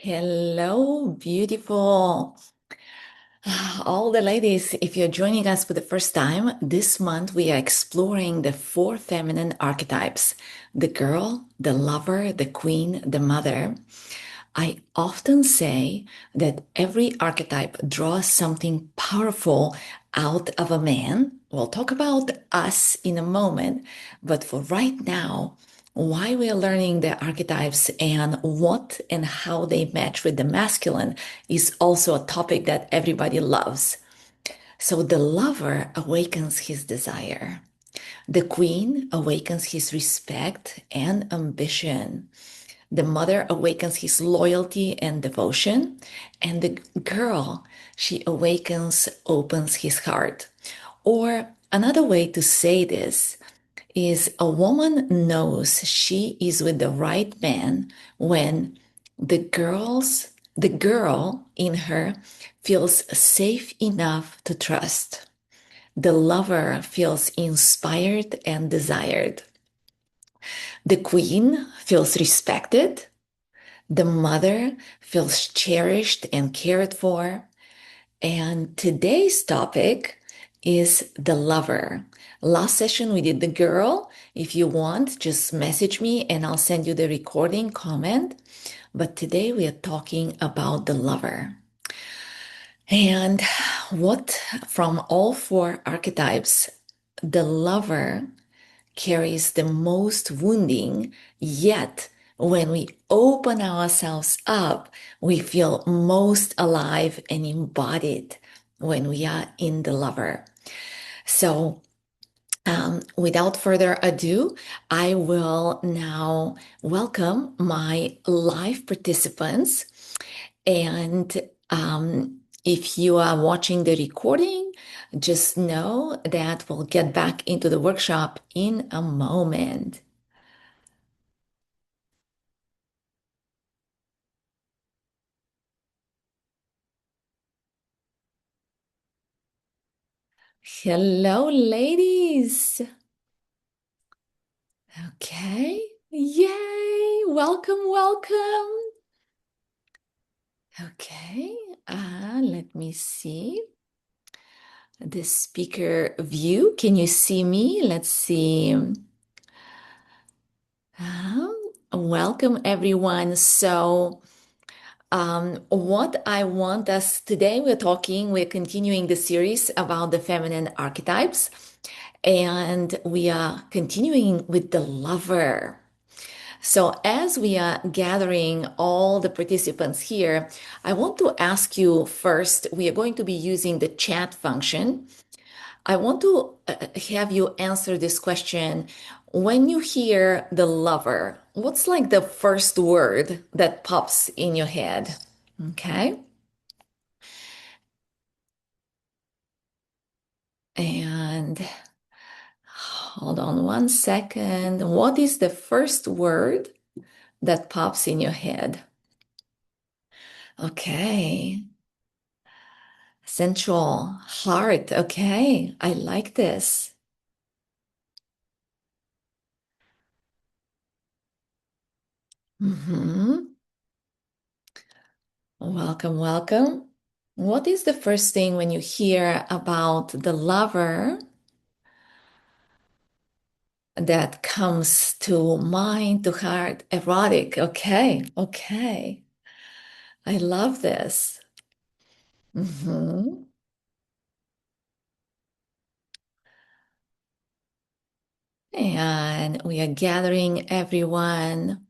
Hello, beautiful. All the ladies, if you're joining us for the first time, this month we are exploring the four feminine archetypes: the girl, the lover, the queen, the mother. I often say that every archetype draws something powerful out of a man. We'll talk about us in a moment, but for right now, why we are learning the archetypes and what and how they match with the masculine is also a topic that everybody loves. So the lover awakens his desire. The queen awakens his respect and ambition. The mother awakens his loyalty and devotion. And the girl, she opens his heart. Or another way to say this is a woman knows she is with the right man when the girl in her feels safe enough to trust. The lover feels inspired and desired. The queen feels respected. The mother feels cherished and cared for. And today's topic is the lover. Last session we did the girl. If you want, just message me and I'll send you the recording comment. But today we are talking about the lover. And what from all four archetypes, the lover carries the most wounding, yet when we open ourselves up, we feel most alive and embodied when we are in the lover. So, without further ado, I will now welcome my live participants. And if you are watching the recording, just know that we'll get back into the workshop in a moment. Hello, ladies. Okay. Yay. Welcome, welcome. Okay. Let me see the speaker view. Can you see me? Let's see. Welcome, everyone. So, what I want us today, we're continuing the series about the feminine archetypes, and we are continuing with the lover. So, as we are gathering all the participants here, I want to ask you first, we are going to be using the chat function. I want to have you answer this question. When you hear the lover, what's like the first word that pops in your head? Okay. And hold on one second. What is the first word that pops in your head? Okay. Sensual, heart. Okay. I like this. Hmm. Welcome, welcome. What is the first thing when you hear about the lover that comes to mind, to heart? Erotic. Okay, okay. I love this. Hmm. And we are gathering everyone.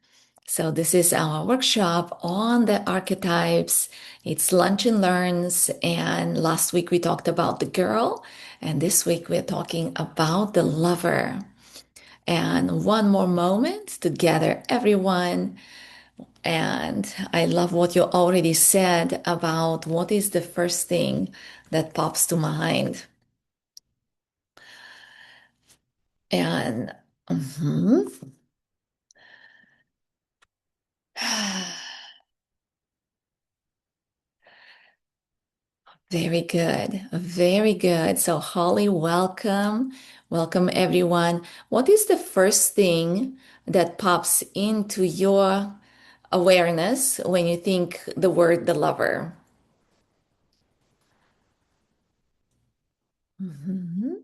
So this is our workshop on the archetypes. It's Lunch and Learns. And last week we talked about the girl. And this week we're talking about the lover. And one more moment to gather everyone. And I love what you already said about what is the first thing that pops to mind. And mhm. Very good. Very good. So, Holly, welcome. Welcome, everyone. What is the first thing that pops into your awareness when you think the word the lover? Mhm.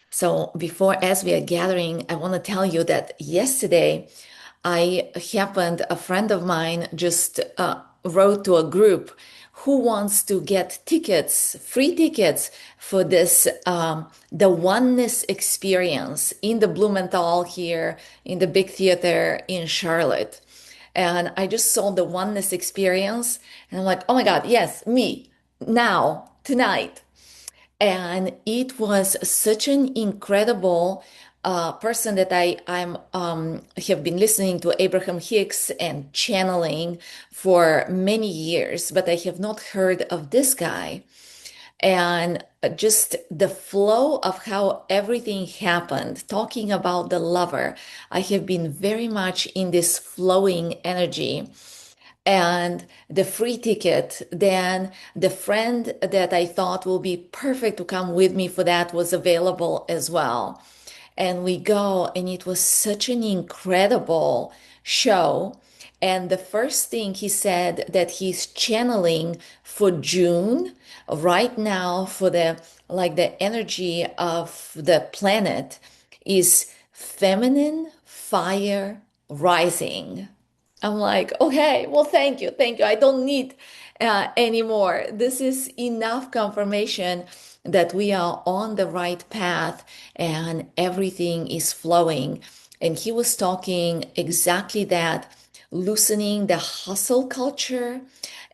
So before, as we are gathering, I want to tell you that yesterday a friend of mine just wrote to a group who wants to get tickets, free tickets for this, the oneness experience in the Blumenthal here in the big theater in Charlotte. And I just saw the oneness experience and I'm like, oh my God, yes, me now, tonight. And it was such an incredible person that I'm have been listening to Abraham Hicks and channeling for many years, but I have not heard of this guy. And just the flow of how everything happened, talking about the lover, I have been very much in this flowing energy and the free ticket. Then the friend that I thought will be perfect to come with me for that was available as well. And we go, and it was such an incredible show. And the first thing he said that he's channeling for June right now for the like the energy of the planet is feminine fire rising. I'm like, okay, well, thank you. Thank you. I don't need anymore. This is enough confirmation that we are on the right path and everything is flowing. And he was talking exactly that, loosening the hustle culture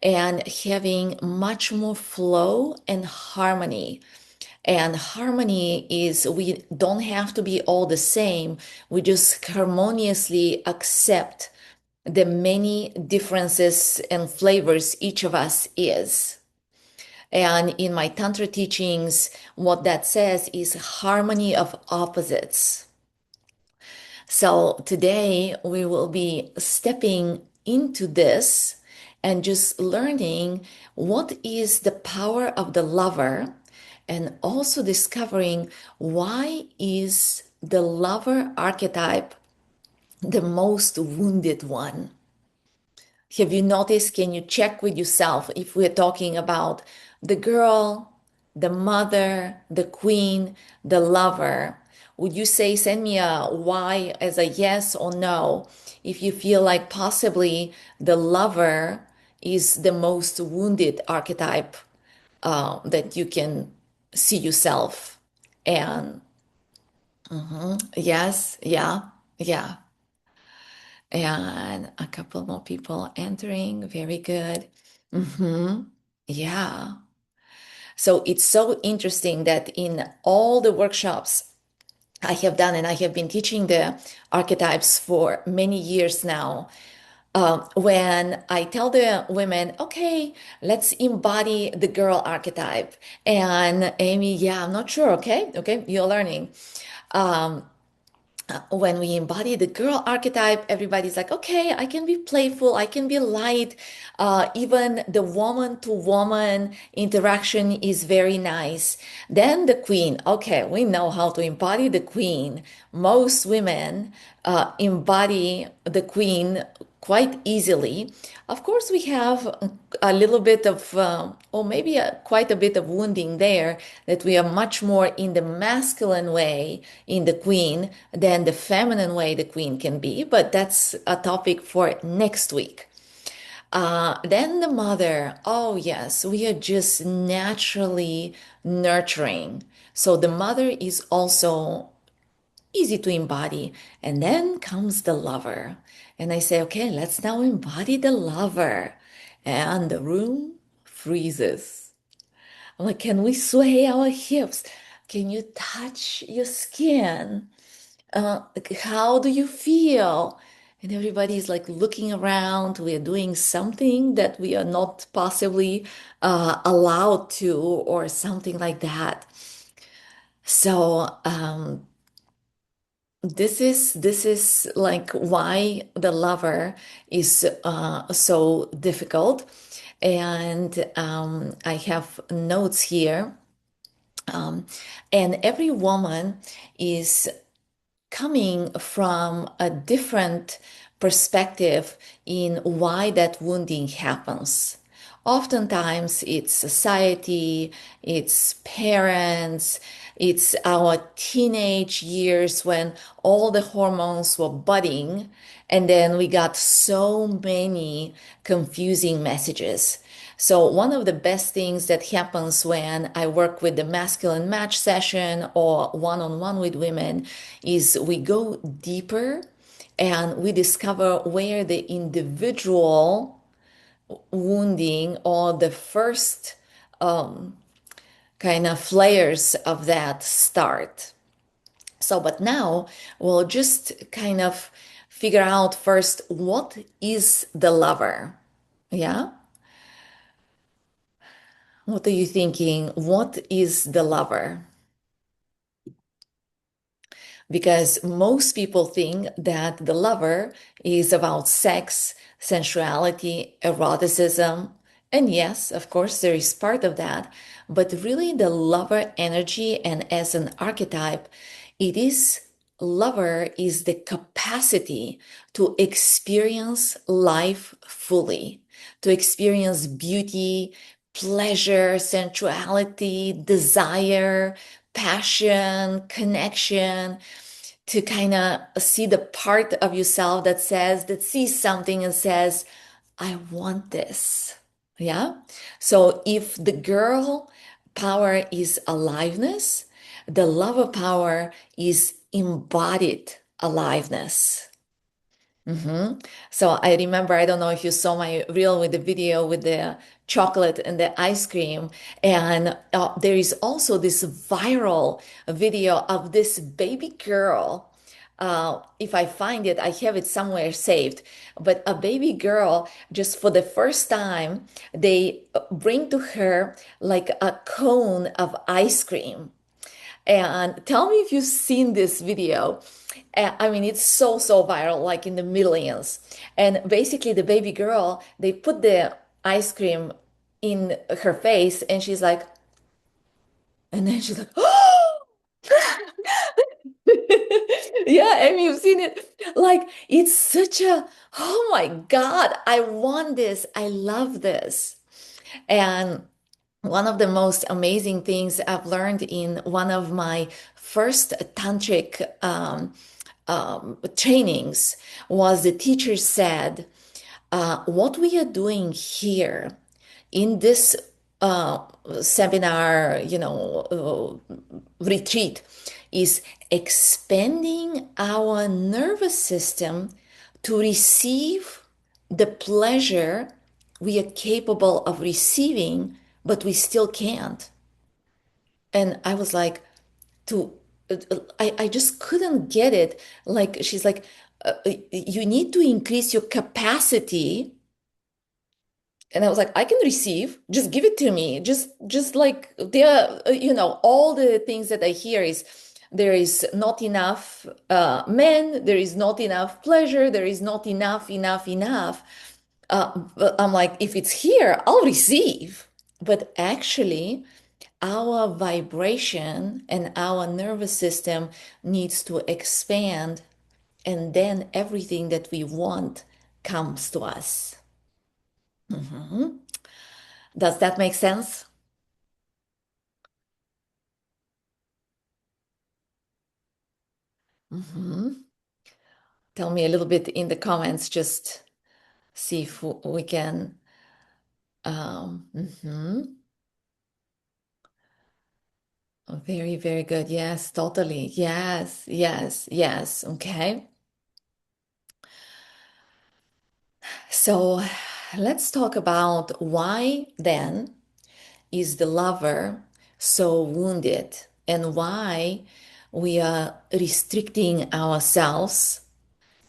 and having much more flow and harmony. And harmony is we don't have to be all the same. We just harmoniously accept the many differences and flavors each of us is. And in my Tantra teachings, what that says is harmony of opposites. So today we will be stepping into this and just learning what is the power of the lover and also discovering why is the lover archetype the most wounded one. Have you noticed? Can you check with yourself if we're talking about the girl, the mother, the queen, the lover? Would you say, send me a why as a yes or no if you feel like possibly the lover is the most wounded archetype that you can see yourself? And yes, yeah, yeah. And a couple more people entering. Very good. Yeah. So it's so interesting that in all the workshops I have done, and I have been teaching the archetypes for many years now, when I tell the women, okay, let's embody the girl archetype. And Amy, yeah, I'm not sure. Okay. Okay. You're learning. When we embody the girl archetype, everybody's like, okay, I can be playful, I can be light. Even the woman to woman interaction is very nice. Then the queen, okay, we know how to embody the queen. Most women embody the queen quite easily. Of course, we have a little bit of, or maybe quite a bit of wounding there, that we are much more in the masculine way in the queen than the feminine way the queen can be. But that's a topic for next week. Then the mother, oh yes, we are just naturally nurturing. So the mother is also easy to embody. And then comes the lover. And I say, okay, let's now embody the lover. And the room freezes. I'm like, can we sway our hips? Can you touch your skin? How do you feel? And everybody's like looking around. We are doing something that we are not possibly allowed to, or something like that. So, this is like why the lover is so difficult. And I have notes here. And every woman is coming from a different perspective in why that wounding happens. Oftentimes, it's society, it's parents, it's our teenage years when all the hormones were budding, and then we got so many confusing messages. So, one of the best things that happens when I work with the masculine match session or one on one with women is we go deeper and we discover where the individual wounding or the first kind of layers of that start. So, but now we'll just kind of figure out first what is the lover? Yeah? What are you thinking? What is the lover? Because most people think that the lover is about sex, sensuality, eroticism. And yes, of course, there is part of that. But really, the lover energy and as an archetype, it is lover is the capacity to experience life fully, to experience beauty, pleasure, sensuality, desire, passion, connection, to kind of see the part of yourself that sees something and says, I want this. Yeah. So if the girl power is aliveness, the lover power is embodied aliveness. So I remember, I don't know if you saw my reel with the video with the chocolate and the ice cream. And there is also this viral video of this baby girl. If I find it, I have it somewhere saved. But a baby girl, just for the first time, they bring to her like a cone of ice cream. And tell me if you've seen this video. I mean, it's so viral, like in the millions. And basically, the baby girl, they put the ice cream in her face, and she's like, and then she's like, oh, yeah, I mean, you've seen it. Like, it's such a, oh my God, I want this. I love this. And one of the most amazing things I've learned in one of my first tantric trainings was the teacher said, what we are doing here in this uh, seminar, retreat is expanding our nervous system to receive the pleasure we are capable of receiving, but we still can't. And I was like, I just couldn't get it. Like, she's like, you need to increase your capacity. And I was like, I can receive, just give it to me. Just like there, all the things that I hear is there is not enough men, there is not enough pleasure, there is not enough. But I'm like, if it's here, I'll receive. But actually, our vibration and our nervous system needs to expand, and then everything that we want comes to us. Mhm. Does that make sense? Mhm. Tell me a little bit in the comments, just see if we can. Mhm. Very, very good. Yes, totally. Yes. Okay. So let's talk about why then is the lover so wounded and why we are restricting ourselves.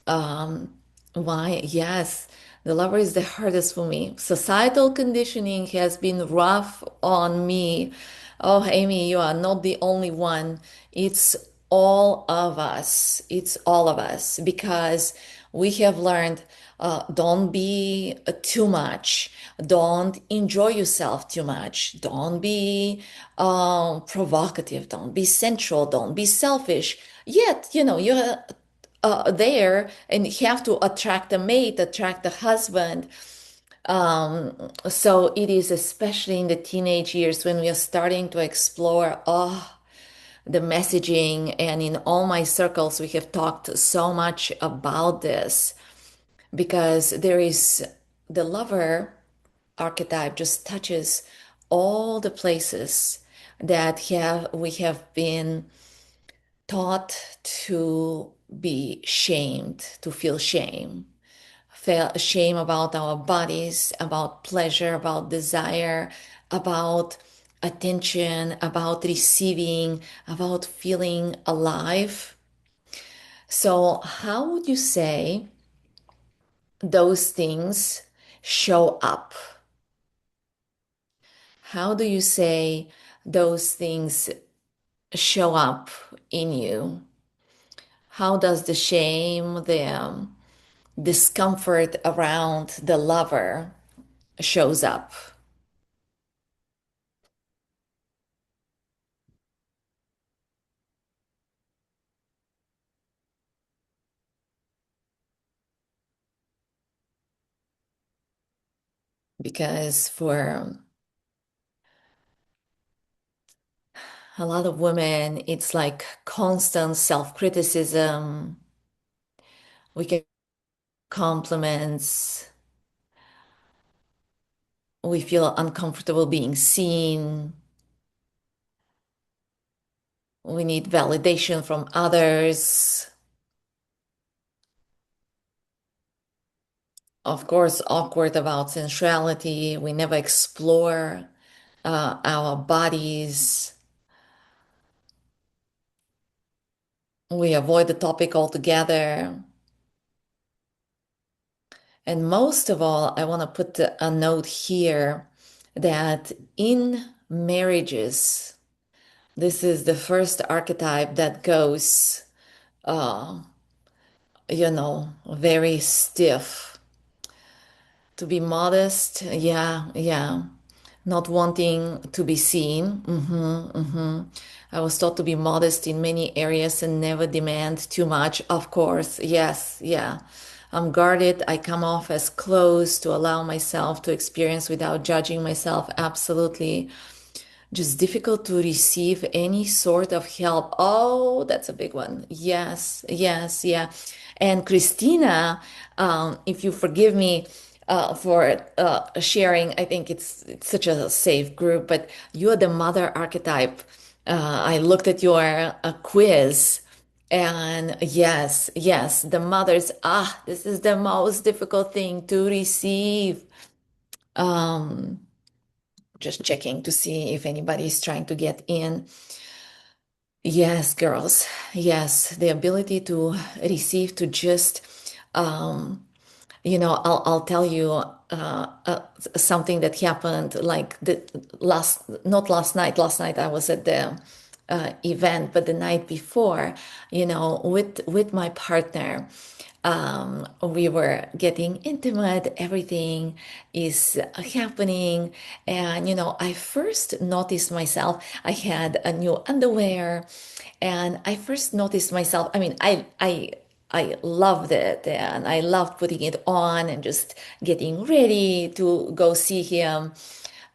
Why? Yes, the lover is the hardest for me. Societal conditioning has been rough on me. Oh, Amy, you are not the only one. It's all of us. It's all of us because we have learned don't be too much. Don't enjoy yourself too much. Don't be provocative. Don't be sensual. Don't be selfish. Yet, you're there and you have to attract a mate, attract a husband. So it is especially in the teenage years when we are starting to explore, the messaging. And in all my circles, we have talked so much about this because there is the lover archetype just touches all the places that have we have been taught to be shamed, to feel shame. Feel shame about our bodies, about pleasure, about desire, about attention, about receiving, about feeling alive. So, how would you say those things show up? How do you say those things show up in you? How does the shame, the discomfort around the lover shows up? Because for a lot of women, it's like constant self-criticism. We get compliments. We feel uncomfortable being seen. We need validation from others. Of course, awkward about sensuality. We never explore our bodies. We avoid the topic altogether. And most of all, I want to put a note here that in marriages, this is the first archetype that goes, uh, very stiff. To be modest, yeah, yeah. Not wanting to be seen. I was taught to be modest in many areas and never demand too much. Of course, yes, yeah. I'm guarded. I come off as close to allow myself to experience without judging myself. Absolutely. Just difficult to receive any sort of help. Oh, that's a big one. Yes, yes, yeah. And Christina, if you forgive me for sharing, I think it's such a safe group, but you're the mother archetype. I looked at your quiz, and yes, yes, the mothers, this is the most difficult thing to receive. Um, just checking to see if anybody is trying to get in. Yes, girls. Yes, the ability to receive, to just, um, I'll tell you something that happened like not last night. Last night I was at the event, but the night before, with my partner. We were getting intimate, everything is happening. And, I first noticed myself, I had a new underwear, and I first noticed myself, I mean, I loved it and I loved putting it on and just getting ready to go see him.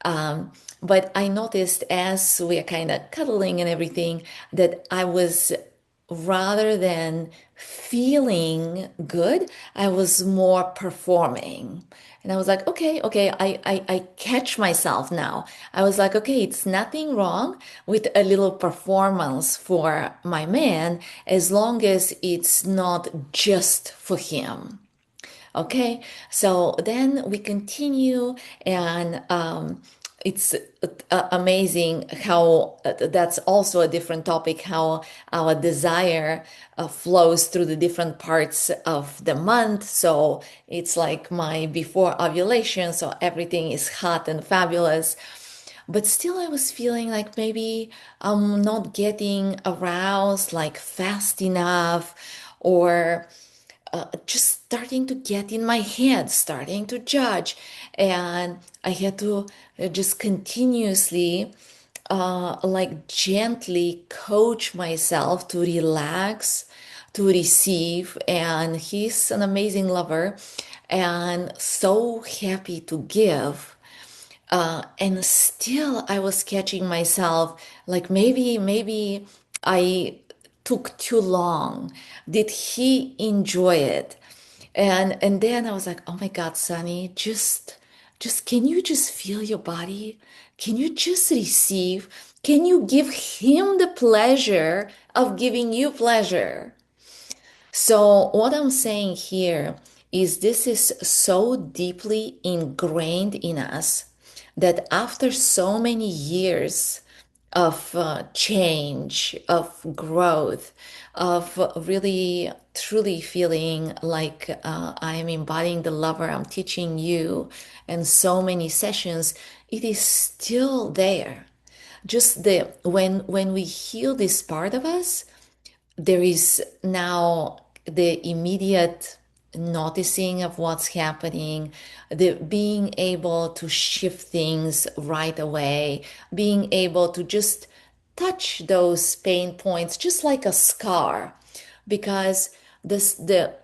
Um, but I noticed as we are kind of cuddling and everything that I was, rather than feeling good, I was more performing. And I was like, okay, okay, I catch myself now. I was like, okay, it's nothing wrong with a little performance for my man as long as it's not just for him. Okay, so then we continue, and it's amazing how that's also a different topic, how our desire flows through the different parts of the month. So it's like my before ovulation, so everything is hot and fabulous. But still, I was feeling like maybe I'm not getting aroused like fast enough, or just starting to get in my head, starting to judge. And I had to just continuously like gently coach myself to relax, to receive. And he's an amazing lover and so happy to give. And still, I was catching myself like maybe I took too long. Did he enjoy it? And then I was like, oh my God, Sonny, just can you just feel your body? Can you just receive? Can you give him the pleasure of giving you pleasure? So, what I'm saying here is this is so deeply ingrained in us that after so many years of change, of growth, of really truly feeling like I am embodying the lover I'm teaching you, and so many sessions, it is still there. Just the when we heal this part of us, there is now the immediate noticing of what's happening, the being able to shift things right away, being able to just touch those pain points just like a scar, because this the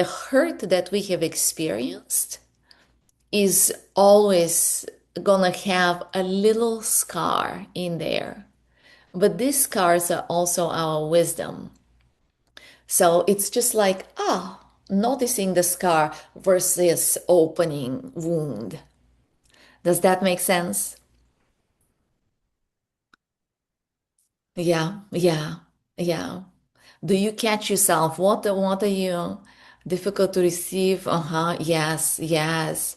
hurt that we have experienced is always gonna have a little scar in there. But these scars are also our wisdom. So it's just like, noticing the scar versus opening wound. Does that make sense? Yeah, yeah, yeah. Do you catch yourself? What are you difficult to receive? Uh-huh. Yes, yes.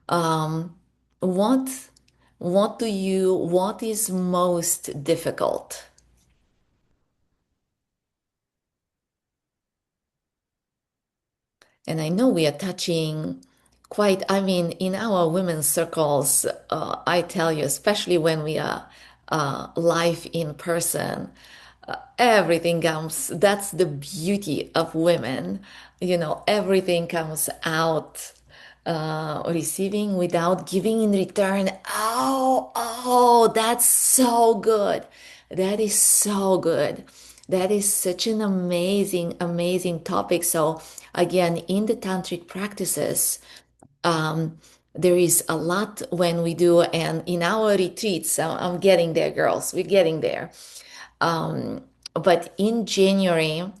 Um, what what is most difficult? And I know we are touching quite, I mean, in our women's circles, I tell you, especially when we are live in person, everything comes, that's the beauty of women. You know, everything comes out, receiving without giving in return. Oh, that's so good. That is so good. That is such an amazing topic. So, again, in the tantric practices, um, there is a lot when we do, and in our retreats, I'm getting there, girls, we're getting there. But in January,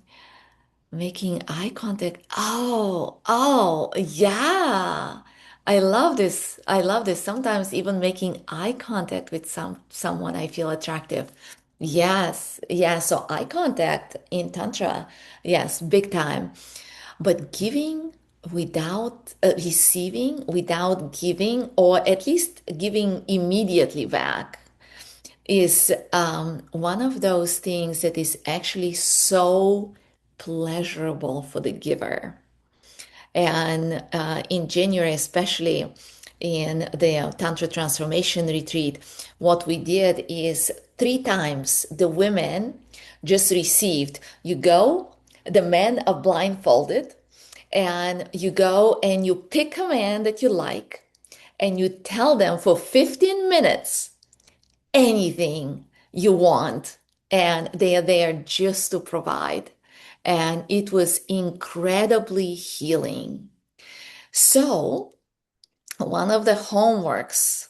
making eye contact. Oh, yeah. I love this. I love this. Sometimes even making eye contact with someone I feel attractive. Yes, yes. So eye contact in Tantra, yes, big time. But giving without receiving, without giving, or at least giving immediately back is one of those things that is actually so pleasurable for the giver. And in January, especially in the Tantra Transformation Retreat, what we did is 3 times the women just received. You go, the men are blindfolded, and you go and you pick a man that you like, and you tell them for 15 minutes anything you want. And they are there just to provide. And it was incredibly healing. So, one of the homeworks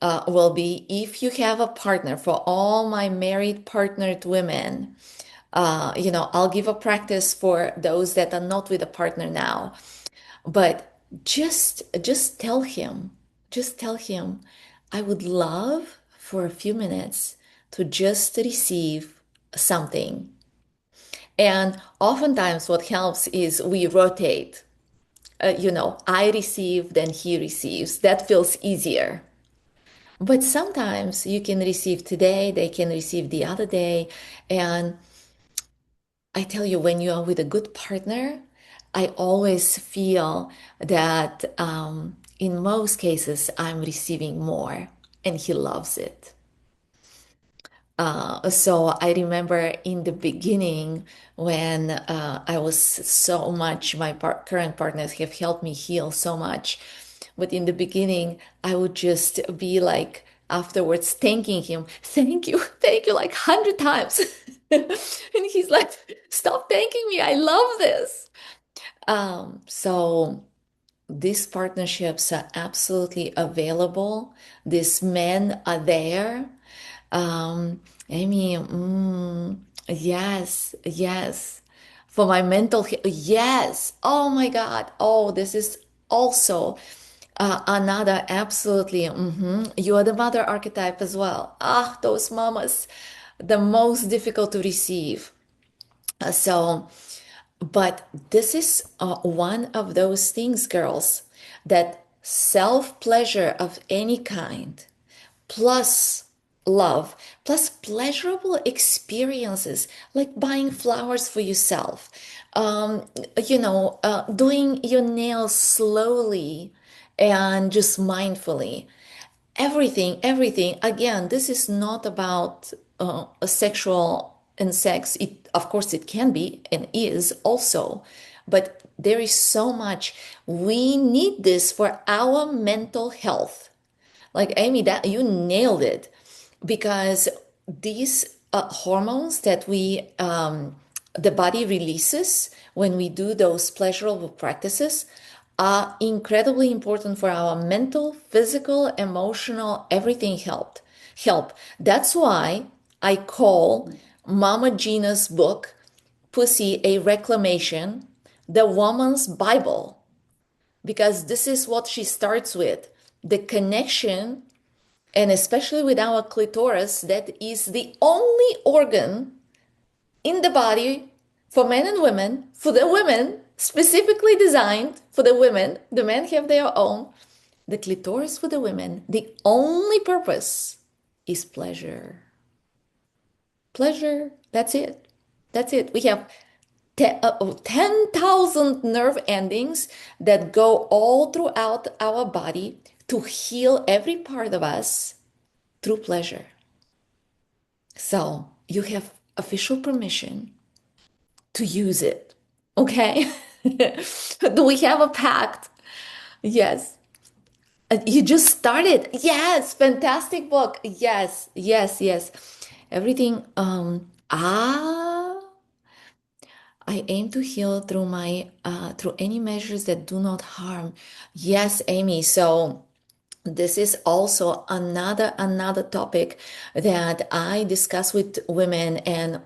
will be if you have a partner, for all my married partnered women, I'll give a practice for those that are not with a partner now. But just tell him, I would love for a few minutes to just receive something. And oftentimes what helps is we rotate. I receive, then he receives. That feels easier. But sometimes you can receive today, they can receive the other day. And I tell you, when you are with a good partner, I always feel that in most cases, I'm receiving more, and he loves it. So I remember in the beginning when I was so much, my current partners have helped me heal so much. But in the beginning, I would just be like afterwards, thanking him. Thank you, like 100 times. And he's like, stop thanking me. I love this. So these partnerships are absolutely available. These men are there. Amy, yes, yes. For my mental health, yes. Oh my God. Oh, this is also another absolutely. You are the mother archetype as well. Ah, those mamas, the most difficult to receive. So, but this is one of those things, girls, that self pleasure of any kind plus love, plus pleasurable experiences like buying flowers for yourself, doing your nails slowly and just mindfully. Everything. Again, this is not about a sexual and sex. Of course, it can be and is also, but there is so much. We need this for our mental health. Like Amy, that you nailed it, because these hormones that the body releases when we do those pleasurable practices are incredibly important for our mental, physical, emotional, everything help. That's why I call Mama Gina's book, Pussy a Reclamation, the woman's Bible, because this is what she starts with, the connection, and especially with our clitoris, that is the only organ in the body for men and women, for the women, specifically designed for the women. The men have their own. The clitoris for the women, the only purpose is pleasure. Pleasure, that's it. That's it. We have 10,000 nerve endings that go all throughout our body to heal every part of us through pleasure. So you have official permission to use it. Okay? Do we have a pact? Yes. You just started. Yes. Fantastic book. Yes. Yes. Yes. Everything. I aim to heal through any measures that do not harm. Yes, Amy. So this is also another topic that I discuss with women, and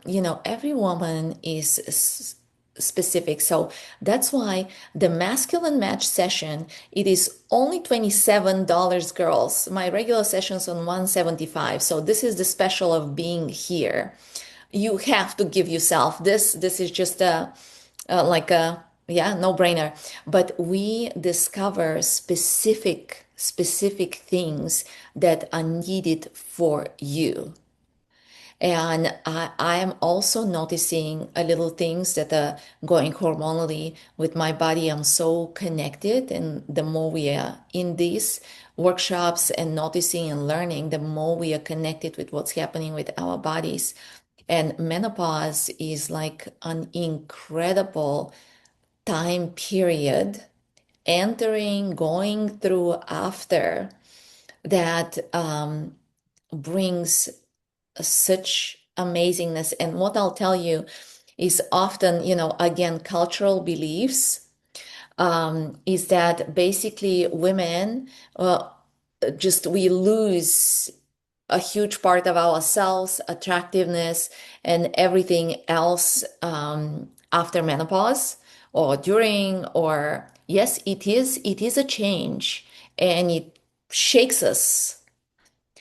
every woman is specific. So that's why the masculine match session, it is only $27, girls. My regular session's on 175. So this is the special of being here. You have to give yourself this is just like a, yeah, no brainer. But we discover specific things that are needed for you. And I am also noticing a little things that are going hormonally with my body. I'm so connected. And the more we are in these workshops and noticing and learning, the more we are connected with what's happening with our bodies. And menopause is like an incredible time period, entering, going through, after that brings such amazingness. And what I'll tell you is often, again, cultural beliefs, is that basically women, just we lose a huge part of ourselves, attractiveness, and everything else after menopause or during, or yes, it is a change and it shakes us,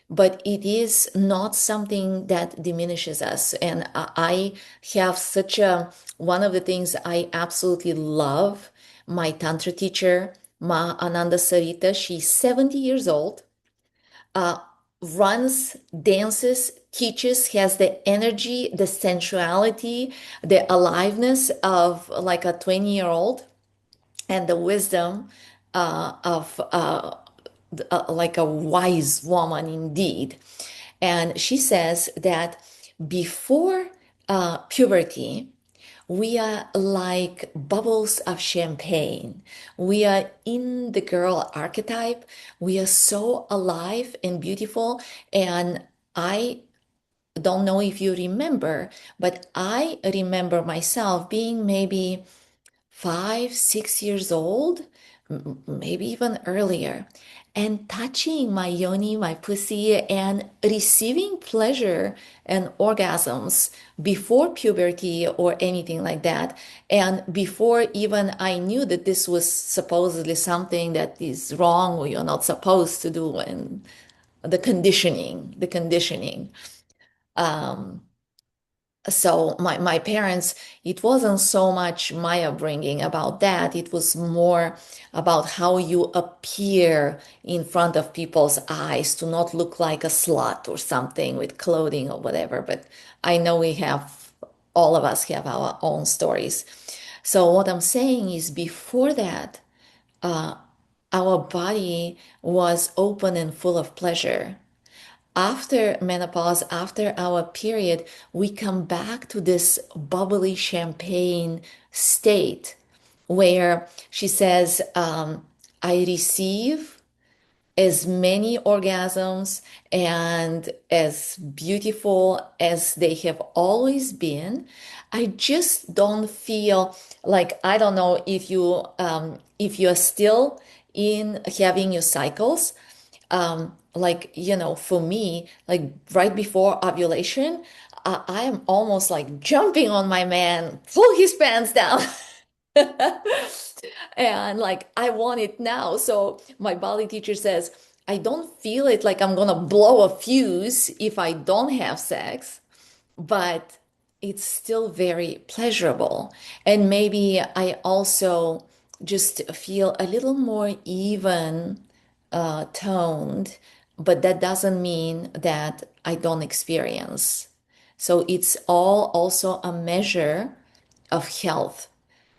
but it is not something that diminishes us. And I have such a, one of the things I absolutely love, my Tantra teacher, Ma Ananda Sarita, she's 70 years old, uh, runs, dances, teaches, has the energy, the sensuality, the aliveness of like a 20-year-old, and the wisdom of like a wise woman indeed. And she says that before puberty, We are like bubbles of champagne. We are in the girl archetype. We are so alive and beautiful. And I don't know if you remember, but I remember myself being maybe 5, 6 years old, maybe even earlier, and touching my yoni, my pussy, and receiving pleasure and orgasms before puberty or anything like that. And before even I knew that this was supposedly something that is wrong or you're not supposed to do, and the conditioning. Um, so my parents, it wasn't so much my upbringing about that. It was more about how you appear in front of people's eyes to not look like a slut or something with clothing or whatever. But I know all of us have our own stories. So what I'm saying is before that, uh, our body was open and full of pleasure. After menopause, after our period, we come back to this bubbly champagne state where she says, I receive as many orgasms and as beautiful as they have always been. I just don't feel like, I don't know if you're still in having your cycles, like, for me, like right before ovulation, I am almost like jumping on my man, pull his pants down. And like, I want it now. So my body teacher says, I don't feel it like I'm gonna blow a fuse if I don't have sex, but it's still very pleasurable. And maybe I also just feel a little more even toned, but that doesn't mean that I don't experience. So it's all also a measure of health.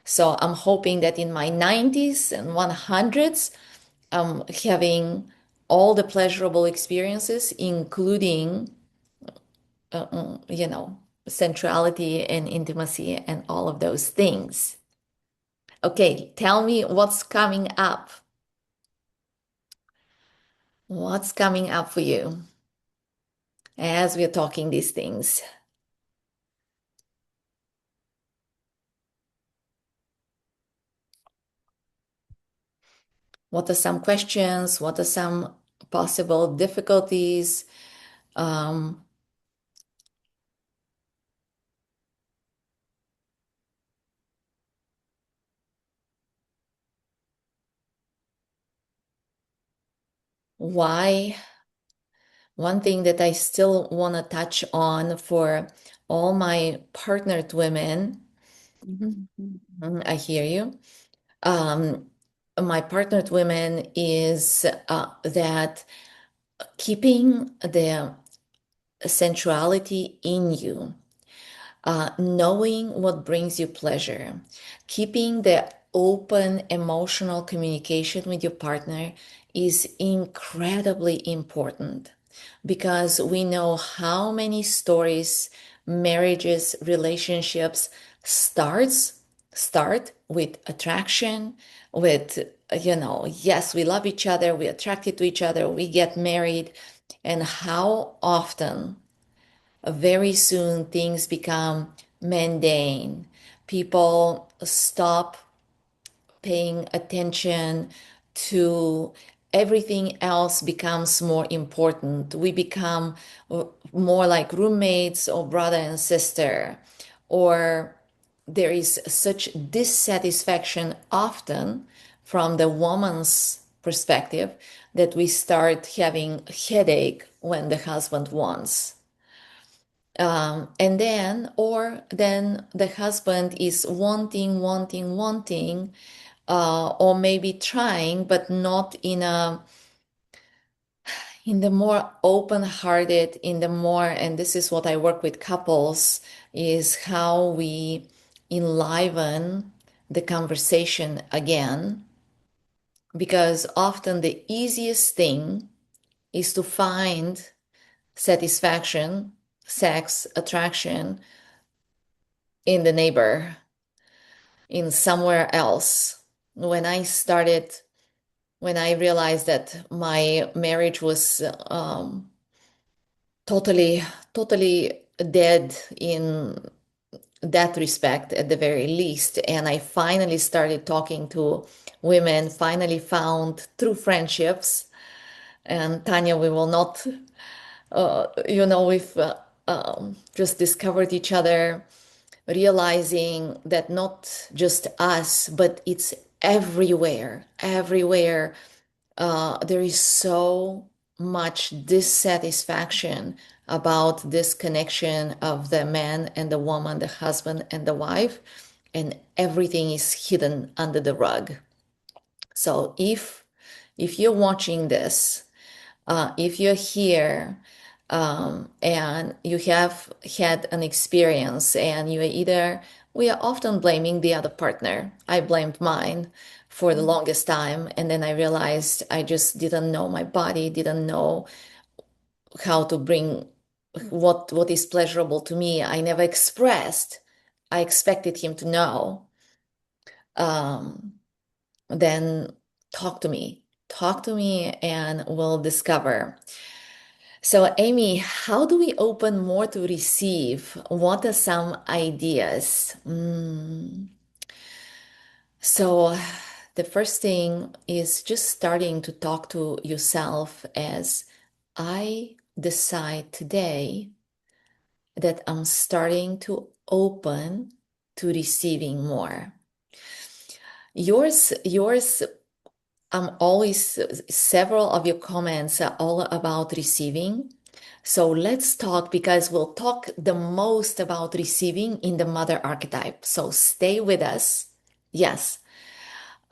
So I'm hoping that in my 90s and 100s, I'm having all the pleasurable experiences, including sensuality and intimacy and all of those things. Okay, tell me what's coming up. What's coming up for you as we're talking these things? What are some questions? What are some possible difficulties? Um, why? One thing that I still want to touch on for all my partnered women. Mhm, mhm, I hear you. Um, my partnered women is that keeping the sensuality in you, knowing what brings you pleasure, keeping the open emotional communication with your partner is incredibly important because we know how many stories, marriages, relationships start with attraction, with yes, we love each other, we're attracted to each other, we get married, and how often very soon things become mundane. People stop paying attention to everything else becomes more important. We become more like roommates or brother and sister, or there is such dissatisfaction often from the woman's perspective that we start having a headache when the husband wants. Or then the husband is wanting, or maybe trying, but not in the more open-hearted, in the more, and this is what I work with couples, is how we enliven the conversation again, because often the easiest thing is to find satisfaction, sex, attraction in the neighbor, in somewhere else. When I started, when I realized that my marriage was totally, totally dead in that respect at the very least. And I finally started talking to women, finally found true friendships. And Tanya, we will not, we've just discovered each other, realizing that not just us, but it's everywhere, everywhere. There is so much dissatisfaction about this connection of the man and the woman, the husband and the wife, and everything is hidden under the rug. So if you're watching this, if you're here and you have had an experience and you are either, we are often blaming the other partner. I blamed mine for the longest time. And then I realized I just didn't know my body, didn't know how to bring what is pleasurable to me. I never expressed. I expected him to know. Um, then talk to me and we'll discover. So, Amy, how do we open more to receive? What are some ideas? So, the first thing is just starting to talk to yourself as I decide today that I'm starting to open to receiving more. Yours, I'm always, several of your comments are all about receiving. So let's talk because we'll talk the most about receiving in the mother archetype. So stay with us. Yes.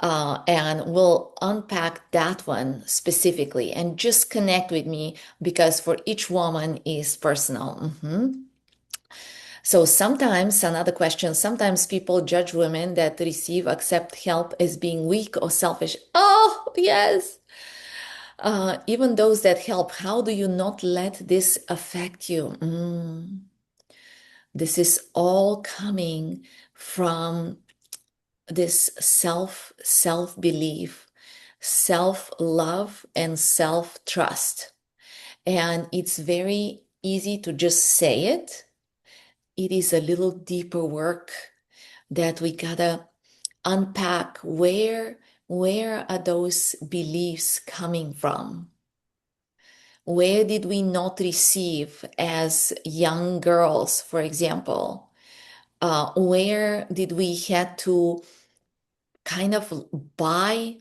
And we'll unpack that one specifically and just connect with me because for each woman is personal. So sometimes, another question, sometimes people judge women that receive, accept help as being weak or selfish. Oh, yes. Even those that help, how do you not let this affect you? This is all coming from this self belief, self love, and self trust. And it's very easy to just say it. It is a little deeper work that we gotta unpack. Where are those beliefs coming from? Where did we not receive as young girls, for example? Where did we had to kind of buy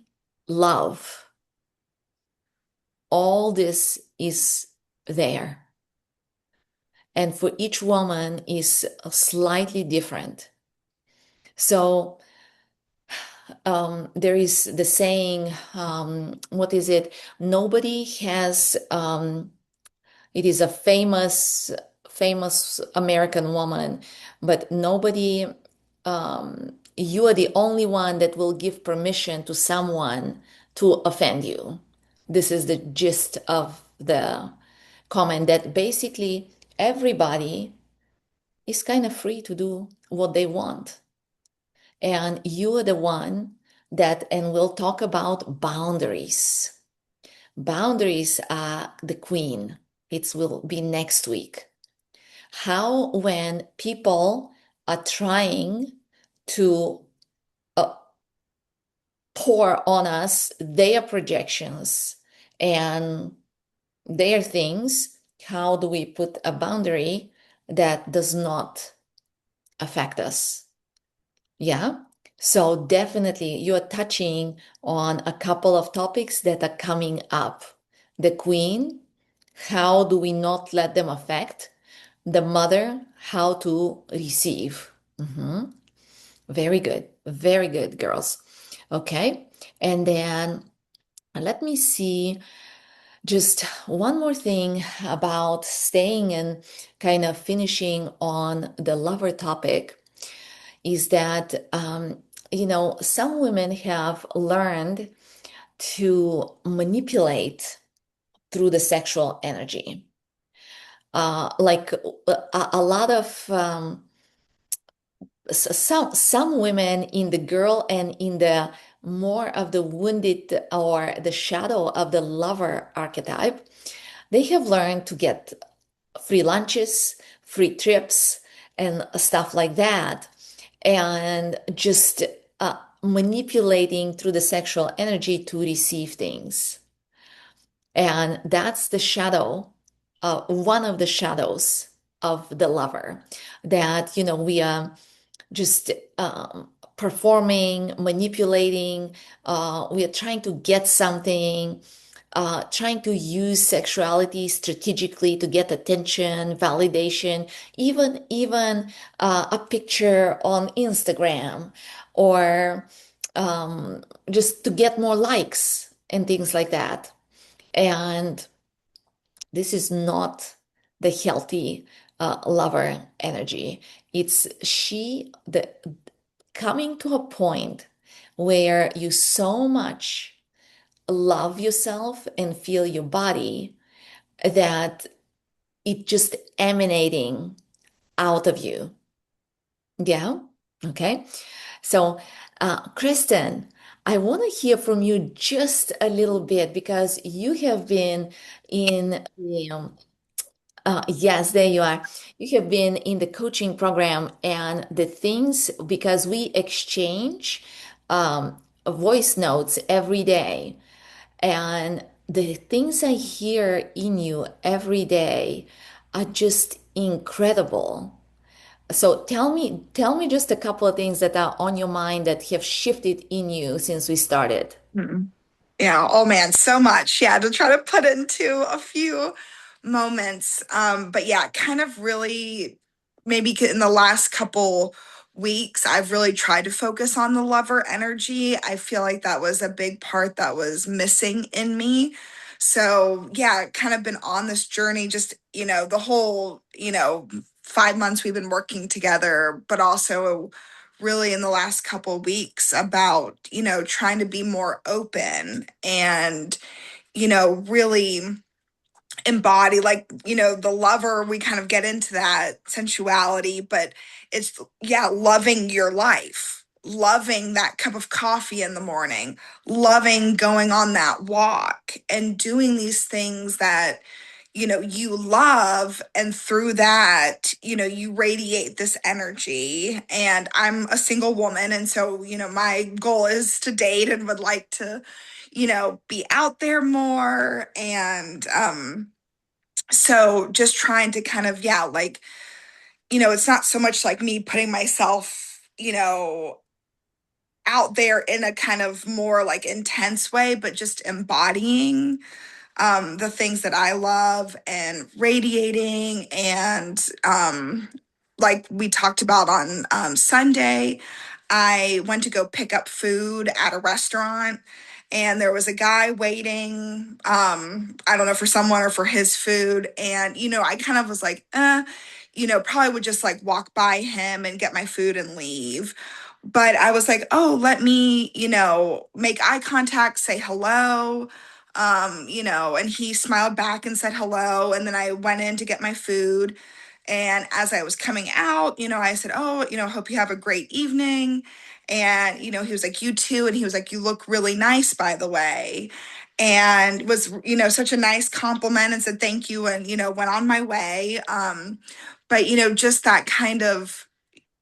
love? All this is there. And for each woman is slightly different. So there is the saying, what is it? Nobody has, it is a famous American woman, but nobody, you are the only one that will give permission to someone to offend you. This is the gist of the comment that basically everybody is kind of free to do what they want. And you are the one that, and we'll talk about boundaries. Boundaries are the queen. It will be next week. How, when people are trying to uh, pour on us their projections and their things, how do we put a boundary that does not affect us? Yeah. So definitely you're touching on a couple of topics that are coming up. The queen, how do we not let them affect? The mother, how to receive. Very good. Very good, girls. Okay. And then let me see just one more thing about staying and kind of finishing on the lover topic is that, some women have learned to manipulate through the sexual energy. Like a lot of some women in the girl and in the more of the wounded or the shadow of the lover archetype, they have learned to get free lunches, free trips, and stuff like that, and just manipulating through the sexual energy to receive things. And that's the shadow, one of the shadows of the lover, that, we are just performing, manipulating. We are trying to get something, trying to use sexuality strategically to get attention, validation, even a picture on Instagram, or just to get more likes and things like that. And this is not the healthy lover energy. It's the coming to a point where you so much love yourself and feel your body that it just emanating out of you. Yeah. Okay. So, Kristen, I want to hear from you just a little bit because you have been in the yes, there you are. You have been in the coaching program and the things because we exchange voice notes every day. And the things I hear in you every day are just incredible. So tell me just a couple of things that are on your mind that have shifted in you since we started. Mm. Yeah, oh man, so much. Yeah, to try to put into a few moments. But yeah, kind of really maybe in the last couple weeks, I've really tried to focus on the lover energy. I feel like that was a big part that was missing in me. So yeah, kind of been on this journey, just, the whole, 5 months we've been working together, but also really in the last couple of weeks about, trying to be more open and, really embody, like, the lover, we kind of get into that sensuality, but it's, yeah, loving your life, loving that cup of coffee in the morning, loving going on that walk and doing these things that you love, and through that you radiate this energy. And I'm a single woman, and so my goal is to date and would like to be out there more. And so just trying to kind of, yeah, like, it's not so much like me putting myself out there in a kind of more like intense way, but just embodying the things that I love and radiating. And like we talked about on Sunday, I went to go pick up food at a restaurant, and there was a guy waiting, I don't know, for someone or for his food. And, I kind of was like, probably would just like walk by him and get my food and leave. But I was like, oh, let me, make eye contact, say hello, and he smiled back and said hello. And then I went in to get my food. And as I was coming out, I said, oh, hope you have a great evening. And, he was like, you too. And he was like, you look really nice, by the way. And it was, such a nice compliment, and said thank you, and, went on my way. But, just that kind of,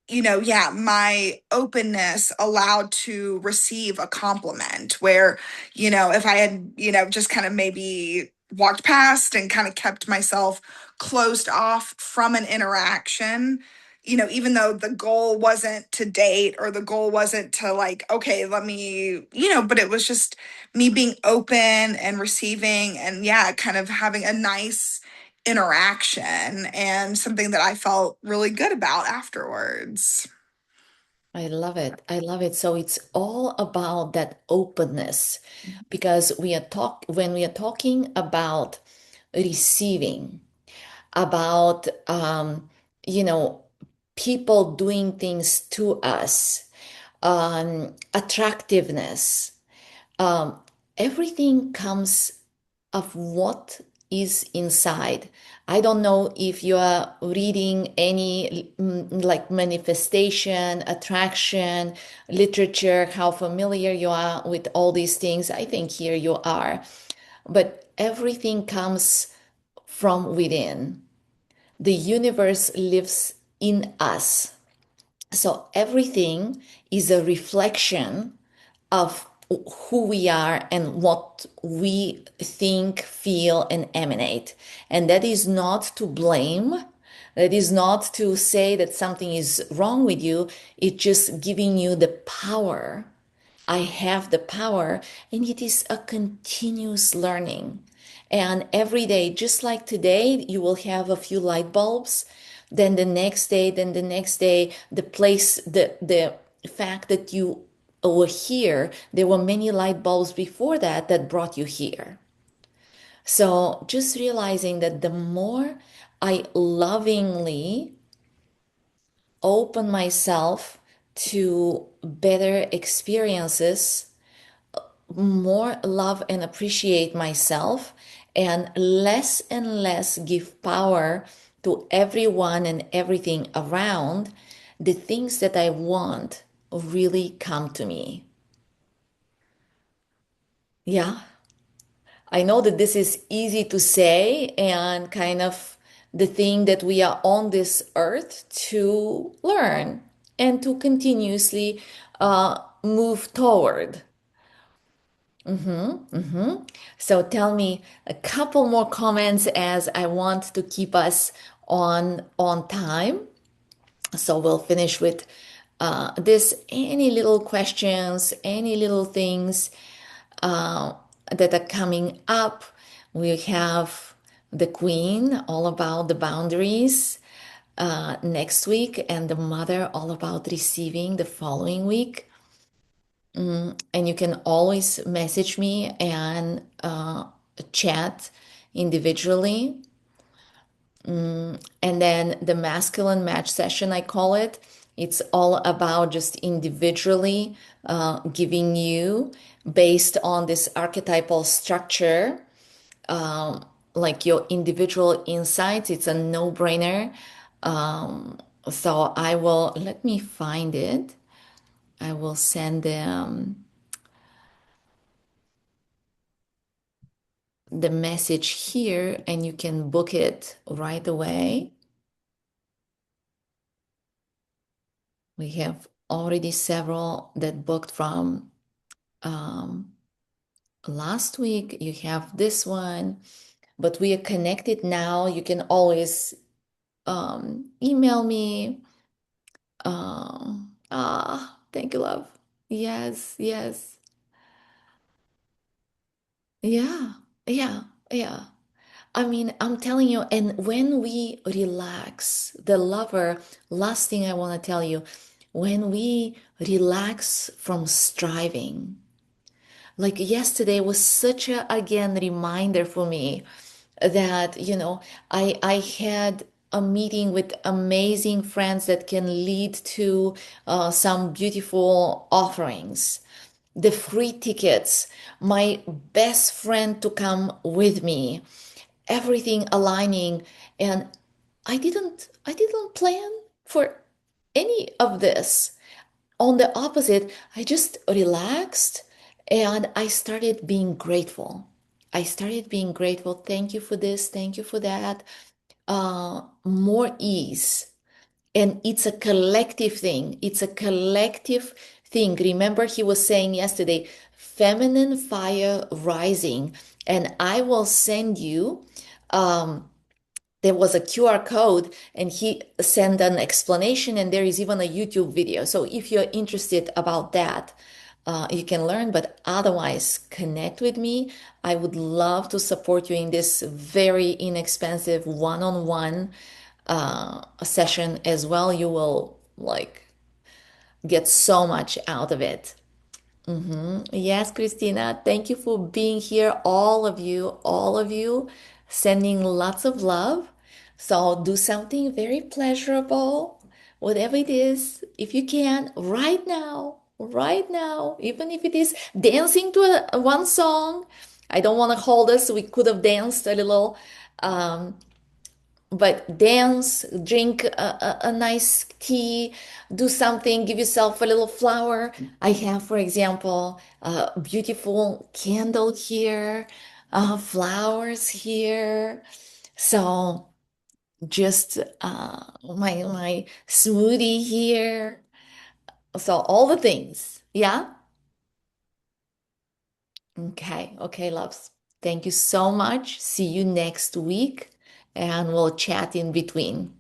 yeah, my openness allowed to receive a compliment where, if I had, just kind of maybe walked past and kind of kept myself closed off from an interaction, even though the goal wasn't to date, or the goal wasn't to like, okay, let me, but it was just me being open and receiving, and yeah, kind of having a nice interaction, and something that I felt really good about afterwards. I love it. I love it. So it's all about that openness because when we are talking about receiving, about you know, people doing things to us, attractiveness, um, everything comes of what is inside. I don't know if you are reading any like manifestation, attraction, literature, how familiar you are with all these things. I think here you are. But everything comes from within. The universe lives in us. So everything is a reflection of who we are and what we think, feel, and emanate. And that is not to blame. That is not to say that something is wrong with you. It's just giving you the power. I have the power, and it is a continuous learning. And every day, just like today, you will have a few light bulbs. Then the next day, the place, the fact that you were here, there were many light bulbs before that that brought you here. So just realizing that the more I lovingly open myself to better experiences, more love and appreciate myself, and less give power to everyone and everything around, the things that I want really come to me. Yeah, I know that this is easy to say and kind of the thing that we are on this earth to learn and to continuously move toward. So tell me a couple more comments as I want to keep us on time. So we'll finish with this. Any little questions, any little things uh, that are coming up. We have the Queen, all about the boundaries next week, and the Mother, all about receiving the following week. And you can always message me and chat individually. And then the masculine match session, I call it. It's all about just individually giving you based on this archetypal structure, like your individual insights. It's a no-brainer. So I will, let me find it. I will send them the message here and you can book it right away. We have already several that booked from um, last week. You have this one, but we are connected now. You can always email me. Thank you, love. Yes, yes. Yeah, yeah, yeah. I mean, I'm telling you, and when we relax, the lover, last thing I want to tell you, when we relax from striving, like yesterday was such a, again, reminder for me that, I had a meeting with amazing friends that can lead to some beautiful offerings, the free tickets, my best friend to come with me, everything aligning. And I didn't plan for any of this. On the opposite, I just relaxed and I started being grateful. I started being grateful. Thank you for this, thank you for that. More ease. And it's a collective thing. It's a collective thing. Remember, he was saying yesterday, feminine fire rising. And I will send you, there was a QR code and he sent an explanation, and there is even a YouTube video. So if you're interested about that, you can learn, but otherwise connect with me. I would love to support you in this very inexpensive one-on-one session as well. You will like get so much out of it. Yes, Christina, thank you for being here. All of you, sending lots of love. So do something very pleasurable, whatever it is, if you can, right now, even if it is dancing to one song. I don't want to hold us. We could have danced a little, um, but dance, drink a nice tea, do something, give yourself a little flower. I have, for example, a beautiful candle here, flowers here. So just my smoothie here. So all the things. Yeah. Okay. Okay, loves. Thank you so much. See you next week, and we'll chat in between.